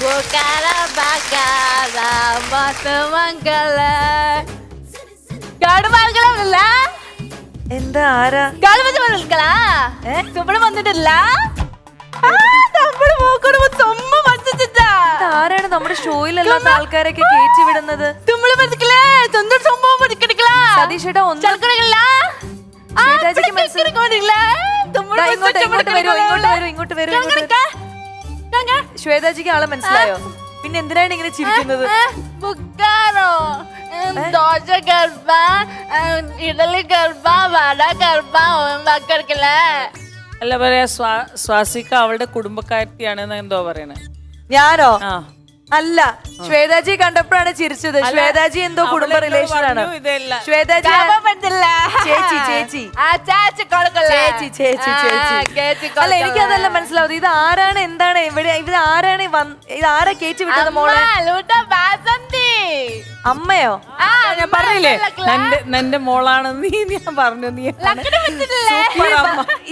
Bukara bakara matu mangala. കാണുമാർക്കല്ല എന്താ ആരാ കാണുമ്പോൾ നിൽക്കലാ ഇവിടെ വന്നിട്ടില്ല ആരാണ് നമ്മുടെ ഷോയിലല്ലാത്ത ആൾക്കാരൊക്കെ കയറ്റി വിടുന്നത്? സതീഷേട്ടാ ഇങ്ങോട്ട് വരൂ. ശ്വേതാജിക്ക് ആളെ മനസ്സിലായോ? പിന്നെ എന്തിനാണ് ഇങ്ങനെ ചിരിക്കുന്നത്? ദോശ ഗർഭ ഇഡലി ഗർഭ വട ഗർഭ മക്കൾക്കില്ല. അല്ല പറയാ സ്വാസിക അവളുടെ കുടുംബക്കാരത്തിയാണെന്ന് എന്തോ പറയണേ. ഞാനോ? അല്ല, ശ്വേതാജി കണ്ടപ്പോഴാണ് ചിരിച്ചത്. ശ്വേതാജി എന്തോ കുടുംബ റിലേഷൻ ആണ്. ശ്വേതാജി ചേച്ചി അല്ല, എനിക്ക് അതല്ല മനസ്സിലാവും. ഇത് ആരാണ്, എന്താണ്, ഇവിടെ ഇത് ആരാണ്, ഇത് ആരാ കയറ്റി വിട്ടത് മോളെ? അമ്മയോ? ഞാൻ പറഞ്ഞില്ലേ നിന്റെ മോളാണെന്ന് ഞാൻ പറഞ്ഞു. നീ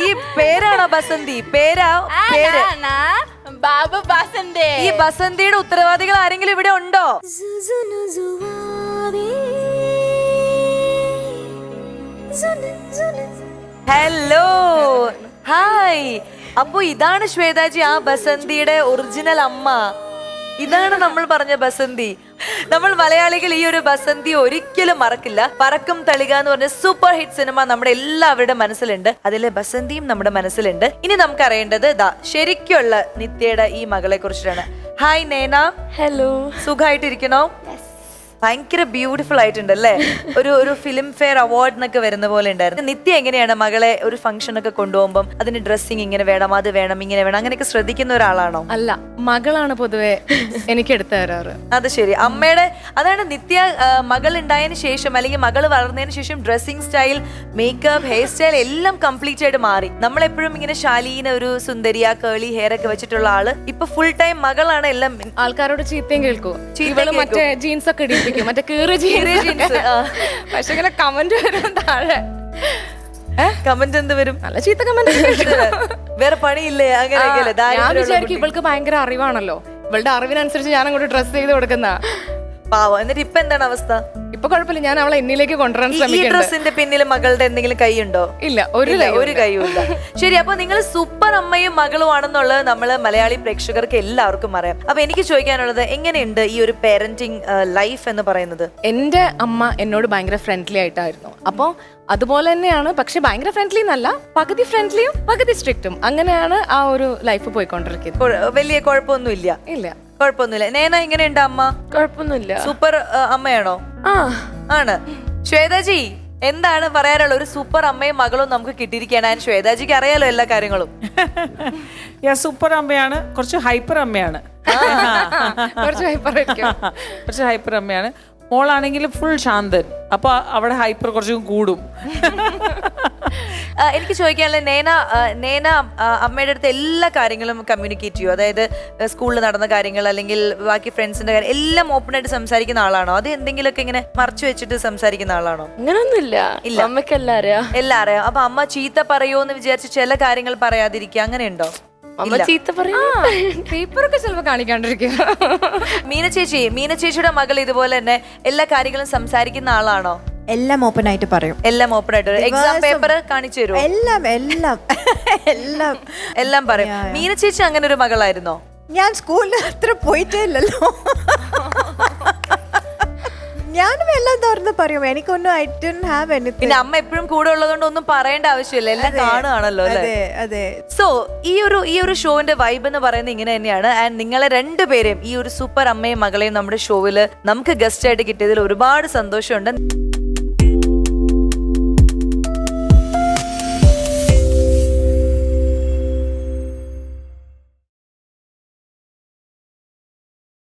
ഈ പേരാണോ ബസന്തി? പേര് ബാബു ബസന്തി. ഈ ബസന്തിയുടെ ഉത്തരവാദികൾ ആരെങ്കിലും ഇവിടെ ഉണ്ടോ? Hello, hi. അപ്പൊ ഇതാണ് ശ്വേതാജി, ആ ബസന്തിയുടെ ഒറിജിനൽ അമ്മ. ഇതാണ് നമ്മൾ പറഞ്ഞ ബസന്തി. നമ്മൾ മലയാളികൾ ഈ ഒരു ബസന്തി ഒരിക്കലും മറക്കില്ല. പറക്കും തളിക എന്ന് പറഞ്ഞ സൂപ്പർ ഹിറ്റ് സിനിമ നമ്മുടെ എല്ലാവരുടെ മനസ്സിലുണ്ട്. അതിലെ ബസന്തിയും നമ്മുടെ മനസ്സിലുണ്ട്. ഇനി നമുക്ക് അറിയേണ്ടത് ശരിക്കുള്ള നിത്യയുടെ ഈ മകളെ കുറിച്ചിട്ടാണ്. ഹായ് നേന. ഹലോ. സുഖമായിട്ടിരിക്കണോ? ഭയങ്കര ബ്യൂട്ടിഫുൾ ആയിട്ടുണ്ടല്ലേ. ഒരു ഫിലിം ഫെയർ അവാർഡിനൊക്കെ വരുന്ന പോലെ ഉണ്ടായിരുന്നു. നിത്യ എങ്ങനെയാണ് മകളെ ഒരു ഫംഗ്ഷൻ ഒക്കെ കൊണ്ടുപോകുമ്പോൾ അതിന് ഡ്രസ്സിങ് ഇങ്ങനെ വേണം, അത് വേണം, ഇങ്ങനെ വേണം, അങ്ങനെയൊക്കെ ശ്രദ്ധിക്കുന്ന ഒരാളാണോ? അല്ല, മകളാണ് പൊതുവെ എനിക്ക് എടുത്തു തരാറ്. അത് ശരി. അമ്മയുടെ അതാണ് നിത്യ മകൾ ഉണ്ടായതിനു ശേഷം അല്ലെങ്കിൽ മകൾ വളർന്നതിന് ശേഷം dressing style, makeup, hair style എല്ലാം കംപ്ലീറ്റ് ആയിട്ട് മാറി. നമ്മളെപ്പോഴും ഇങ്ങനെ ശാലീന ഒരു സുന്ദരിയ കേളി ഹെയർ ഒക്കെ വെച്ചിട്ടുള്ള ആള് ഇപ്പൊ ഫുൾ ടൈം മകളാണ്. എല്ലാം ആൾക്കാരോട് ചീത്തയും കേൾക്കൂ. മറ്റേ ജീൻസ് ഒക്കെ ഇടിപ്പിക്കും, മറ്റേ കീറിയ ജീൻസ്. പക്ഷെ ഇങ്ങനെ കമന്റ് വരും താഴെ. കമന്റ് എന്ത് വരും? നല്ല ചീത്ത കമന്റ്. വേറെ പണിയില്ലേ? അങ്ങനെ ഞാൻ വിചാരിക്കും ഇവൾക്ക് ഭയങ്കര അറിവാണല്ലോ, ഇവളുടെ അറിവിനനുസരിച്ച് ഞാൻ അങ്ങോട്ട് ഡ്രസ് ചെയ്ത് കൊടുക്കുന്ന പാവം. എന്നിട്ട് ഇപ്പൊ എന്താണ് അവസ്ഥ? ഇപ്പൊ കുഴപ്പമില്ല, ഞാൻ അവളെ എന്നിലേക്ക് കൊണ്ടുവരാൻ ശ്രമിക്കും. ഡ്രസ്സിന്റെ പിന്നിൽ മകളുടെ എന്തെങ്കിലും കൈയുണ്ടോ? ഇല്ല, ഒരു കൈയുമില്ല. ശരി, അപ്പൊ നിങ്ങൾ സൂപ്പർ അമ്മയും മകളും ആണെന്നുള്ളത് നമ്മള് മലയാളി പ്രേക്ഷകർക്ക് എല്ലാവർക്കും അറിയാം. അപ്പൊ എനിക്ക് ചോദിക്കാനുള്ളത്, എങ്ങനെയുണ്ട് ഈ ഒരു പേരന്റിങ് ലൈഫ് എന്ന് പറയുന്നത്? എന്റെ അമ്മ എന്നോട് ഭയങ്കര ഫ്രണ്ട്ലി ആയിട്ടായിരുന്നു. അപ്പൊ അതുപോലെ തന്നെയാണ്, പക്ഷെ ഭയങ്കര ഫ്രണ്ട്ലി എന്നല്ല, പകുതി ഫ്രണ്ട്ലിയും പകുതി സ്ട്രിക്റ്റും, അങ്ങനെയാണ് ആ ഒരു ലൈഫ് പോയിക്കൊണ്ടിരിക്കുന്നത്. വലിയ കുഴപ്പമൊന്നുമില്ല. ഇല്ല, കുഴപ്പമൊന്നുമില്ല. നേന എങ്ങനെയുണ്ട് അമ്മ? കുഴപ്പമൊന്നുമില്ല. സൂപ്പർ അമ്മയാണോ? ആണ്. ശ്വേതാജി എന്താണ് പറയാനുള്ള? ഒരു സൂപ്പർ അമ്മയും മകളും നമുക്ക് കിട്ടിയിരിക്കുകയാണ്. ശ്വേതാജിക്ക് അറിയാലോ എല്ലാ കാര്യങ്ങളും. സൂപ്പർ അമ്മയാണ്, കുറച്ച് ഹൈപ്പർ അമ്മയാണ്. കുറച്ച് ഹൈപ്പർ അമ്മയാണ്. മോളാണെങ്കിൽ ഫുൾ ശാന്തൻ. അപ്പൊ അവിടെ ഹൈപ്പർ കുറച്ചും കൂടും. എനിക്ക് ചോദിക്കാനുള്ള, നേന അമ്മയുടെ അടുത്ത് എല്ലാ കാര്യങ്ങളും കമ്മ്യൂണിക്കേറ്റ് ചെയ്യും? അതായത് സ്കൂളിൽ നടന്ന കാര്യങ്ങൾ അല്ലെങ്കിൽ ബാക്കി ഫ്രണ്ട്സിന്റെ കാര്യം എല്ലാം ഓപ്പൺ ആയിട്ട് സംസാരിക്കുന്ന ആളാണോ? അത് എന്തെങ്കിലുമൊക്കെ ഇങ്ങനെ മറച്ചു വെച്ചിട്ട് സംസാരിക്കുന്ന ആളാണോ? അങ്ങനൊന്നുമില്ല. ഇല്ല, അമ്മയ്ക്ക് എല്ലാം അറിയാം. അപ്പൊ അമ്മ ചീത്ത പറയുമോന്ന് വിചാരിച്ച് ചില കാര്യങ്ങൾ പറയാതിരിക്കുക, അങ്ങനെയുണ്ടോ? പേപ്പറൊക്കെ ചിലപ്പോ കാണിക്കാണ്ടിരിക്കുക. മീന ചേച്ചിയുടെ മകൾ ഇതുപോലെ തന്നെ എല്ലാ കാര്യങ്ങളും സംസാരിക്കുന്ന ആളാണോ? എല്ലാം ഓപ്പൺ ആയിട്ട് പറയും. എല്ലാം ഓപ്പൺ ആയിട്ട്. എക്സാം പേപ്പർ കാണിച്ചു തരുമോ? എല്ലാം പറയും. മീന ചേച്ചി അങ്ങനെ ഒരു മകളായിരുന്നോ? ഞാൻ സ്കൂളിൽ അത്ര പോയിട്ടേ ഇല്ലല്ലോ. ഞാനും എല്ലാം തുറന്ന് പറയും. എനിക്കൊന്നും ഐ ഡോണ്ട് ഹാവ് എനിത്തിങ്. പിന്നെ അമ്മ എപ്പോഴും കൂടെ ഉള്ളതുകൊണ്ട് ഒന്നും പറയേണ്ട ആവശ്യമില്ല, എല്ലാം കാണുകയാണല്ലോ അല്ലേ? അതെ. സോ ഈ ഒരു ഷോവിന്റെ വൈബ് എന്ന് പറയുന്നത് ഇങ്ങനെ തന്നെയാണ്. ആൻഡ് നിങ്ങളെ രണ്ടുപേരെയും ഈ ഒരു സൂപ്പർ അമ്മയും മകളെയും നമ്മുടെ ഷോവിൽ നമുക്ക് ഗസ്റ്റ് ആയിട്ട് കിട്ടിയതിൽ ഒരുപാട് സന്തോഷമുണ്ട്.